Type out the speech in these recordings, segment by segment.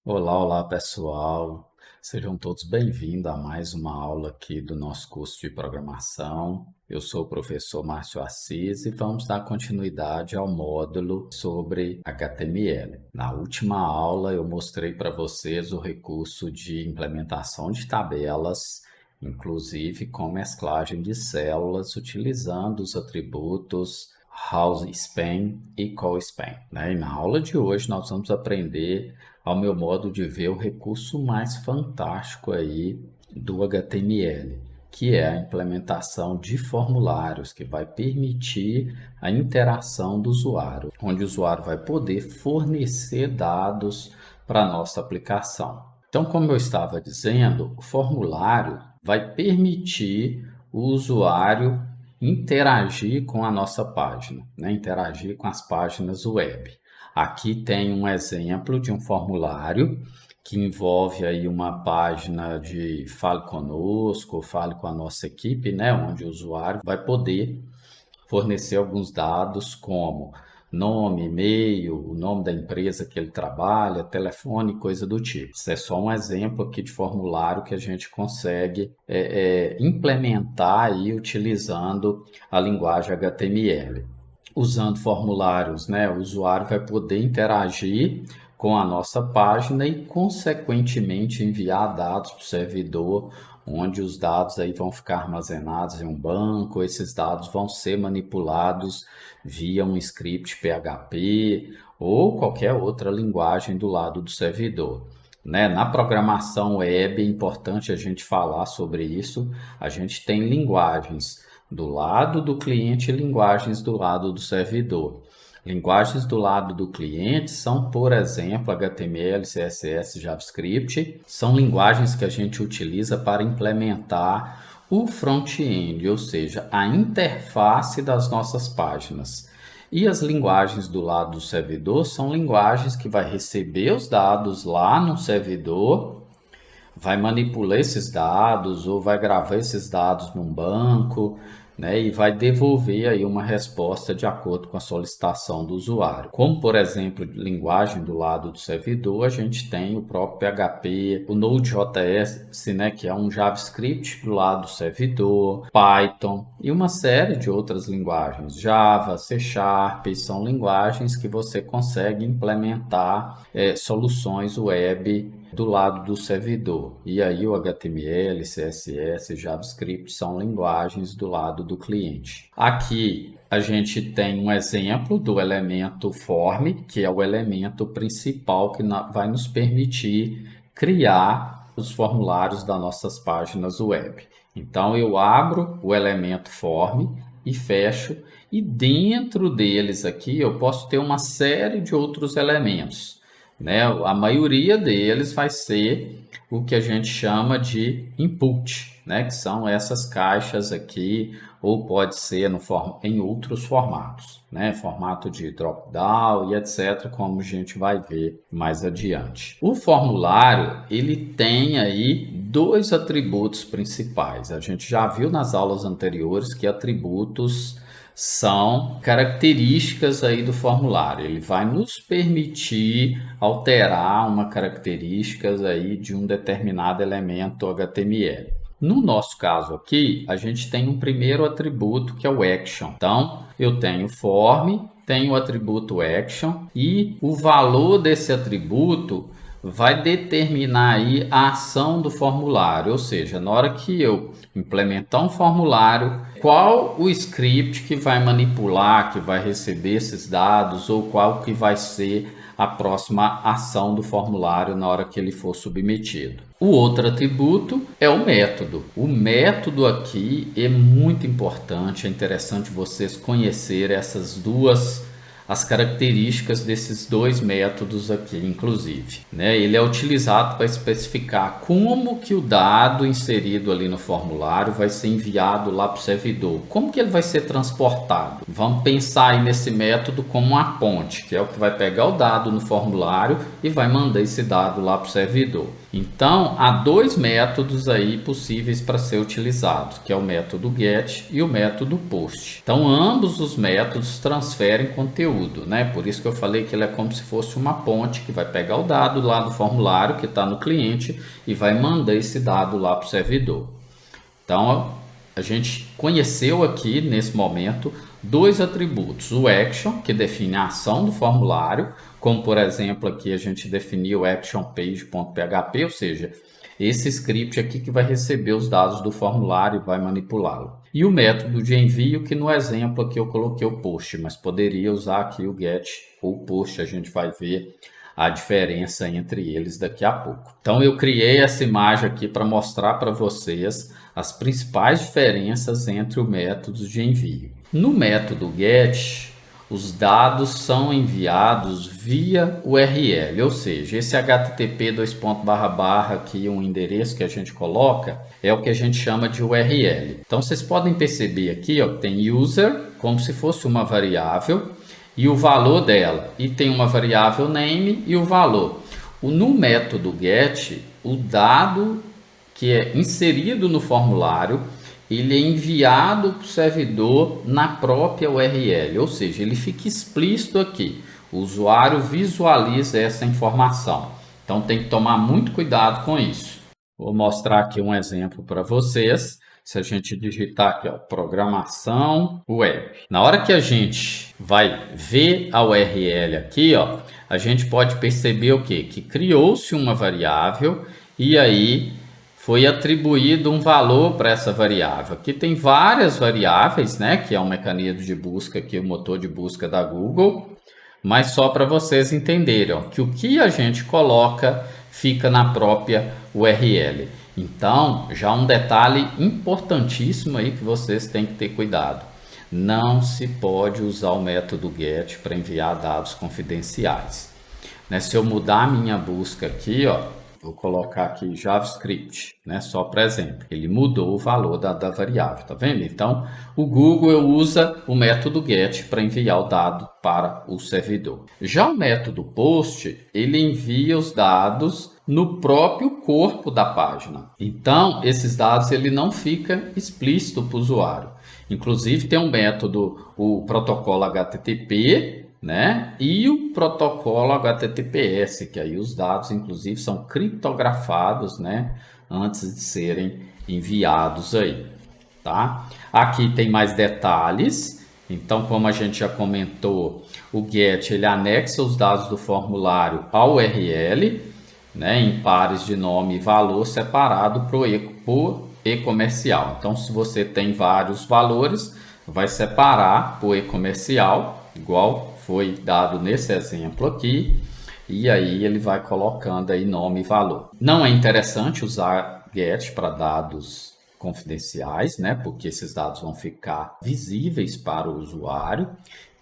Olá, olá pessoal, sejam todos bem-vindos a mais uma aula aqui do nosso curso de programação. Eu sou o professor Márcio Assis e vamos dar continuidade ao módulo sobre HTML. Na última aula eu mostrei para vocês o recurso de implementação de tabelas, inclusive com mesclagem de células, utilizando os atributos housespan e callspan, né? E na aula de hoje nós vamos aprender, ao meu modo de ver, o recurso mais fantástico aí do HTML, que é a implementação de formulários, que vai permitir a interação do usuário, onde o usuário vai poder fornecer dados para a nossa aplicação. Então, como eu estava dizendo, o formulário vai permitir o usuário interagir com a nossa página, né? Interagir com as páginas web. Aqui tem um exemplo de um formulário que envolve aí uma página de Fale Conosco, Fale com a nossa equipe, né? Onde o usuário vai poder fornecer alguns dados como nome, e-mail, o nome da empresa que ele trabalha, telefone, coisa do tipo. Isso é só um exemplo aqui de formulário que a gente consegue implementar aí utilizando a linguagem HTML. Usando formulários, né, o usuário vai poder interagir com a nossa página e, consequentemente, enviar dados para o servidor, onde os dados aí vão ficar armazenados em um banco. Esses dados vão ser manipulados via um script PHP ou qualquer outra linguagem do lado do servidor. Né? Na programação web é importante a gente falar sobre isso. A gente tem linguagens do lado do cliente e linguagens do lado do servidor. Linguagens do lado do cliente são, por exemplo, HTML, CSS, JavaScript. São linguagens que a gente utiliza para implementar o front-end, ou seja, a interface das nossas páginas. E as linguagens do lado do servidor são linguagens que vai receber os dados lá no servidor, vai manipular esses dados ou vai gravar esses dados num banco, né, e vai devolver aí uma resposta de acordo com a solicitação do usuário. Como, por exemplo, linguagem do lado do servidor, a gente tem o próprio PHP, o Node.js, né, que é um JavaScript do lado do servidor, Python e uma série de outras linguagens, Java, C#, são linguagens que você consegue implementar soluções web do lado do servidor. E aí o HTML, CSS, JavaScript são linguagens do lado do cliente. Aqui a gente tem um exemplo do elemento form, que é o elemento principal que vai nos permitir criar os formulários das nossas páginas web. Então eu abro o elemento form e fecho, e dentro deles aqui eu posso ter uma série de outros elementos. Né? A maioria deles vai ser o que a gente chama de input, né? Que são essas caixas aqui, ou pode ser em outros formatos, né? Formato de drop-down e etc., como a gente vai ver mais adiante. O formulário, ele tem aí dois atributos principais. A gente já viu nas aulas anteriores que atributos são características aí do formulário. Ele vai nos permitir alterar uma característica aí de um determinado elemento HTML. No nosso caso aqui, a gente tem um primeiro atributo que é o action. Então, eu tenho form, tenho o atributo action e o valor desse atributo vai determinar aí a ação do formulário, ou seja, na hora que eu implementar um formulário, qual o script que vai manipular, que vai receber esses dados, ou qual que vai ser a próxima ação do formulário na hora que ele for submetido. O outro atributo é o método. O método aqui é muito importante, é interessante vocês conhecerem as características desses dois métodos aqui, inclusive. Né? Ele é utilizado para especificar como que o dado inserido ali no formulário vai ser enviado lá para o servidor. Como que ele vai ser transportado? Vamos pensar aí nesse método como uma ponte, que é o que vai pegar o dado no formulário e vai mandar esse dado lá para o servidor. Então, há dois métodos aí possíveis para ser utilizados, que é o método get e o método post. Então, ambos os métodos transferem conteúdo. conteúdo, né? Por isso que eu falei que ele é como se fosse uma ponte que vai pegar o dado lá do formulário que está no cliente e vai mandar esse dado lá para o servidor. Então, a gente conheceu aqui, nesse momento, dois atributos. O action, que define a ação do formulário, como, por exemplo, aqui a gente definiu o actionpage.php, ou seja, esse script aqui que vai receber os dados do formulário e vai manipulá-lo. E o método de envio, que no exemplo aqui eu coloquei o post, mas poderia usar aqui o get ou post, a gente vai ver a diferença entre eles daqui a pouco. Então eu criei essa imagem aqui para mostrar para vocês as principais diferenças entre os métodos de envio. No método get, os dados são enviados via URL, ou seja, esse http aqui, um endereço que a gente coloca, é o que a gente chama de URL. Então vocês podem perceber aqui, ó, tem user como se fosse uma variável e o valor dela, e tem uma variável name e o valor. No método get, o dado que é inserido no formulário, ele é enviado para o servidor na própria URL, ou seja, ele fica explícito aqui. O usuário visualiza essa informação. Então tem que tomar muito cuidado com isso. Vou mostrar aqui um exemplo para vocês. Se a gente digitar aqui, ó, programação web. Na hora que a gente vai ver a URL aqui, ó, a gente pode perceber o quê? Que criou-se uma variável e aí foi atribuído um valor para essa variável. Aqui tem várias variáveis, né? Que é um mecanismo de busca aqui, o motor de busca da Google. Mas só para vocês entenderem, ó, que o que a gente coloca fica na própria URL. Então, já um detalhe importantíssimo aí que vocês têm que ter cuidado. Não se pode usar o método get para enviar dados confidenciais. Né? Se eu mudar a minha busca aqui, ó, vou colocar aqui JavaScript, né? Só para exemplo. Ele mudou o valor da variável, tá vendo? Então, o Google usa o método get para enviar o dado para o servidor. Já o método post, ele envia os dados no próprio corpo da página. Então, esses dados ele não fica explícito para o usuário. Inclusive, tem um método, o protocolo HTTP, né? E o protocolo HTTPS, que aí os dados, inclusive, são criptografados, né? Antes de serem enviados aí, tá? Aqui tem mais detalhes. Então, como a gente já comentou, o GET, ele anexa os dados do formulário ao URL, né? Em pares de nome e valor separado por e-comercial. Então, se você tem vários valores, vai separar por e-comercial, igual foi dado nesse exemplo aqui, e aí ele vai colocando aí nome e valor. Não é interessante usar get para dados confidenciais, né? Porque esses dados vão ficar visíveis para o usuário.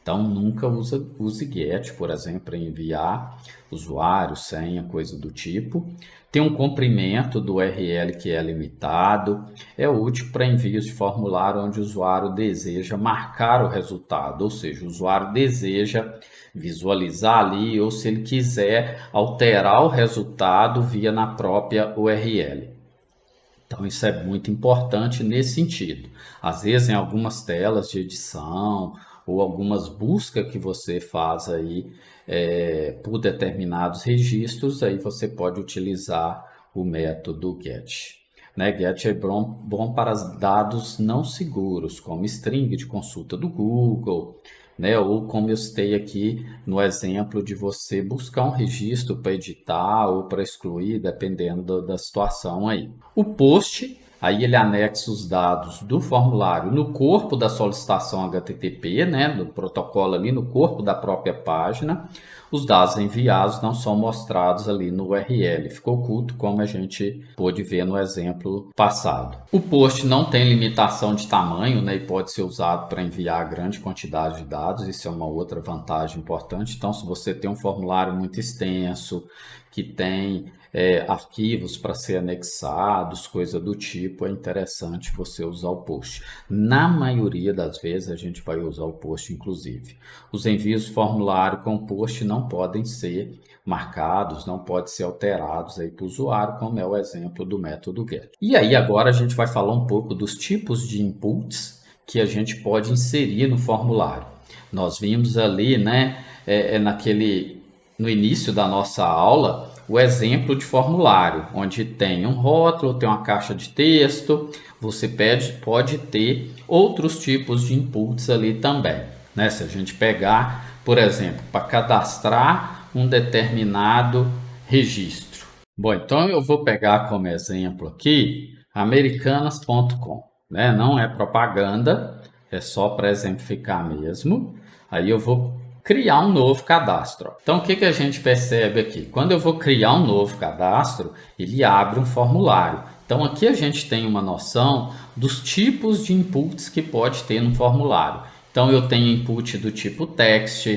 Então nunca use get, por exemplo, para enviar usuário, senha, coisa do tipo. Tem um comprimento do URL que é limitado. É útil para envios de formulário onde o usuário deseja marcar o resultado, ou seja, o usuário deseja visualizar ali ou se ele quiser alterar o resultado via na própria URL. Então isso é muito importante nesse sentido. Às vezes em algumas telas de edição ou algumas buscas que você faz aí por determinados registros, aí você pode utilizar o método get. Né? Get é bom para dados não seguros, como string de consulta do Google, né? Ou como eu citei aqui no exemplo de você buscar um registro para editar ou para excluir, dependendo da situação aí. O post, aí ele anexa os dados do formulário no corpo da solicitação HTTP, né? No protocolo ali no corpo da própria página. Os dados enviados não são mostrados ali no URL, ficou oculto, como a gente pôde ver no exemplo passado. O post não tem limitação de tamanho, né, e pode ser usado para enviar grande quantidade de dados, isso é uma outra vantagem importante. Então, se você tem um formulário muito extenso, que tem arquivos para ser anexados, coisa do tipo, é interessante você usar o post. Na maioria das vezes a gente vai usar o post, inclusive. Os envios de formulário com post não podem ser marcados, não podem ser alterados aí para o usuário, como é o exemplo do método get. E aí agora a gente vai falar um pouco dos tipos de inputs que a gente pode inserir no formulário. Nós vimos ali, né, no início da nossa aula, o exemplo de formulário, onde tem um rótulo, tem uma caixa de texto, você pode ter outros tipos de inputs ali também, né? Se a gente pegar, por exemplo, para cadastrar um determinado registro. Bom, então eu vou pegar como exemplo aqui americanas.com, né? Não é propaganda, é só para exemplificar mesmo. Aí eu vou criar um novo cadastro. Então, o que a gente percebe aqui? Quando eu vou criar um novo cadastro, ele abre um formulário. Então, aqui a gente tem uma noção dos tipos de inputs que pode ter no formulário. Então, eu tenho input do tipo text,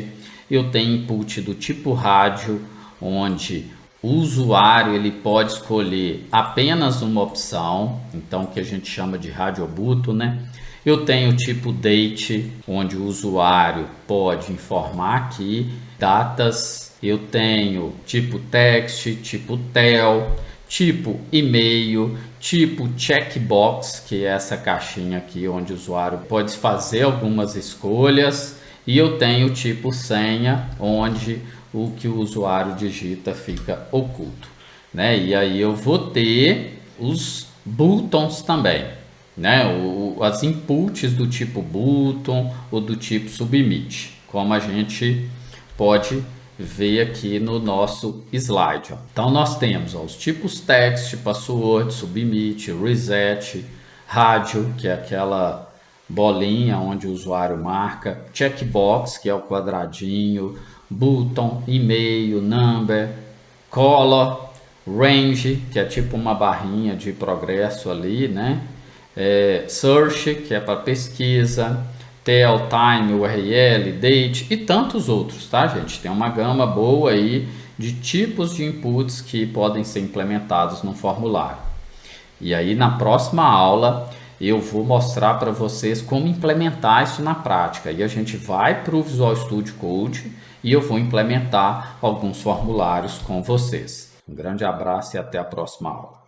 eu tenho input do tipo rádio, onde o usuário ele pode escolher apenas uma opção, então que a gente chama de radiobuto, né? Eu tenho o tipo date, onde o usuário pode informar aqui datas. Eu tenho tipo text, tipo tel, tipo e-mail, tipo checkbox, que é essa caixinha aqui onde o usuário pode fazer algumas escolhas. E eu tenho o tipo senha, onde o que o usuário digita fica oculto, né? E aí eu vou ter os buttons também, né? As inputs do tipo button ou do tipo submit, como a gente pode ver aqui no nosso slide. Ó. Então nós temos os tipos text, password, submit, reset, rádio, que é aquela bolinha onde o usuário marca, checkbox, que é o quadradinho, button, e-mail, number, color, range, que é tipo uma barrinha de progresso ali, né? Search, que é para pesquisa, tel, time, URL, date e tantos outros, tá, gente? Tem uma gama boa aí de tipos de inputs que podem ser implementados no formulário. E aí na próxima aula eu vou mostrar para vocês como implementar isso na prática. E a gente vai para o Visual Studio Code e eu vou implementar alguns formulários com vocês. Um grande abraço e até a próxima aula.